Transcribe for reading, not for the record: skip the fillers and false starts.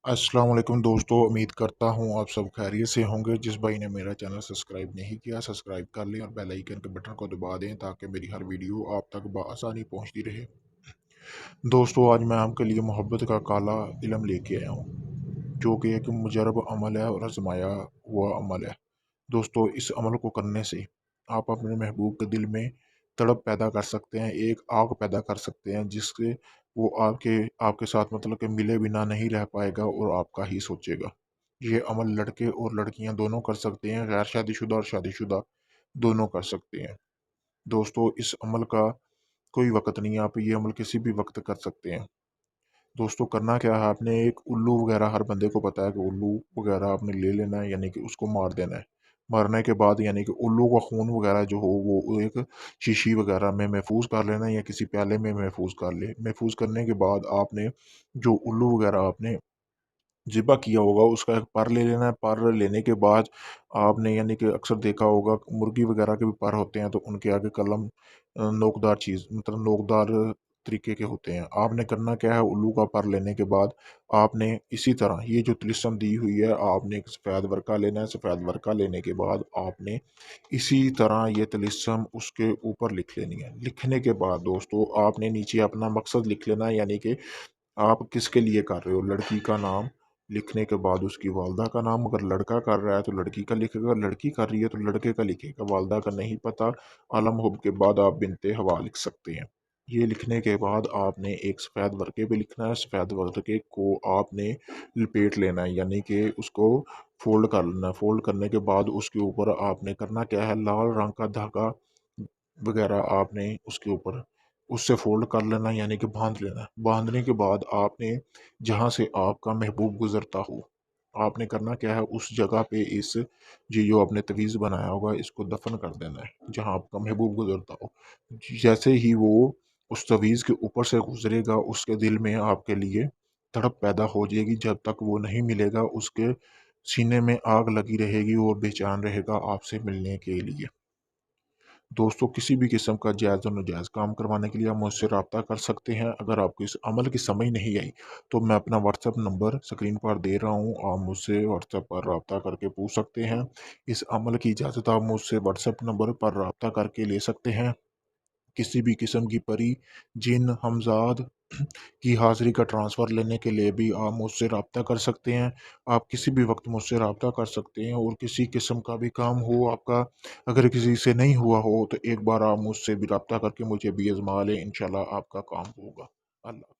अस्सलाम वालेकुम दोस्तों, उम्मीद करता हूँ आप सब खैरियत से होंगे। जिस भाई ने मेरा चैनल सब्सक्राइब नहीं किया, सब्सक्राइब कर लें और बेल आइकन के बटन को दबा दें ताकि मेरी हर वीडियो आप तक बआसानी पहुँचती रहे। दोस्तों, आज मैं आपके लिए मोहब्बत का काला इल्म लेके आया हूँ, जो कि एक मुजरब अमल है और आजमाया हुआ अमल है। दोस्तों, इस अमल को करने से आप अपने महबूब के दिल में तड़प पैदा कर सकते हैं, एक आग पैदा कर सकते हैं जिससे वो आपके आपके साथ मतलब कि मिले बिना नहीं रह पाएगा और आपका ही सोचेगा। ये अमल लड़के और लड़कियां दोनों कर सकते हैं, गैर शादीशुदा और शादीशुदा दोनों कर सकते हैं। दोस्तों, इस अमल का कोई वक़्त नहीं है, आप ये अमल किसी भी वक़्त कर सकते हैं। दोस्तों, करना क्या है, आपने एक उल्लू वगैरह हर बंदे को पता है कि उल्लू वगैरह आपने ले लेना है, यानी कि उसको मार देना है। मारने के बाद यानी कि उल्लू का खून वगैरह जो हो वो एक शीशी वगैरह में महफूज कर लेना है या किसी प्याले में महफूज कर ले। महफूज करने के बाद आपने जो उल्लू वगैरह आपने ज़िबा किया होगा उसका एक पर ले लेना है। पर लेने के बाद आपने यानी कि अक्सर देखा होगा मुर्गी वगैरह के भी पर होते हैं तो उनके आगे कलम नोकदार चीज़ मतलब नोकदार तरीके के होते हैं। आपने करना क्या है, उल्लू का पर लेने के बाद आपने इसी तरह ये जो तिलिस्म दी हुई है आपने एक सफ़ेद वर्का लेना है। सफ़ेद वर्का लेने के बाद आपने इसी तरह ये तिलिस्म उसके ऊपर लिख लेनी है। लिखने के बाद दोस्तों आपने नीचे अपना मकसद लिख लेना है, यानी कि आप किसके लिए कर रहे हो। लड़की का नाम लिखने के बाद उसकी वालदा का नाम, अगर लड़का कर रहा है तो लड़की का लिखेगा, लड़की कर रही है तो लड़के का लिखेगा। वालदा का नहीं पता, आलम हुब के बाद आप बिनते हवा लिख सकते हैं। ये लिखने के बाद आपने एक सफ़ेद वर्के पे लिखना है। सफ़ेद वर्के को आपने लपेट लेना है, यानी कि उसको फोल्ड कर लेना है। फोल्ड करने के बाद उसके ऊपर आपने करना क्या है, लाल रंग का धागा वगैरह आपने उसके ऊपर उससे फ़ोल्ड कर लेना है, यानी कि बाँध लेना है। बाँधने के बाद आपने जहाँ से आपका महबूब गुज़रता हो, आपने करना क्या है, उस जगह पे इस ये जो आपने तवीज़ बनाया होगा इसको दफ़न कर देना है, जहाँ आपका महबूब गुज़रता हो। जैसे ही वो उस तवीज़ के ऊपर से गुज़रेगा, उसके दिल में आपके लिए तड़प पैदा हो जाएगी। जब तक वो नहीं मिलेगा, उसके सीने में आग लगी रहेगी और बेचैन रहेगा आपसे मिलने के लिए। दोस्तों, किसी भी किस्म का जायज़ और नाजायज़ काम करवाने के लिए आप मुझसे रब्ता कर सकते हैं। अगर आपको इस अमल की समझ नहीं आई तो मैं अपना व्हाट्सएप नंबर स्क्रीन पर दे रहा हूँ, आप मुझसे व्हाट्सएप पर रब्ता करके पूछ सकते हैं। इस अमल की इजाज़त आप मुझसे व्हाट्सएप नंबर पर रब्ता करके ले सकते हैं। किसी भी किस्म की परी, जिन, हमज़ाद की हाज़िरी का ट्रांसफ़र लेने के लिए भी आप मुझसे रब्ता कर सकते हैं। आप किसी भी वक़्त मुझसे रब्ता कर सकते हैं और किसी किस्म का भी काम हो आपका, अगर किसी से नहीं हुआ हो तो एक बार आप मुझसे भी रब्ता करके मुझे भी आज़मा लें, इंशाअल्लाह आपका काम होगा। अल्लाह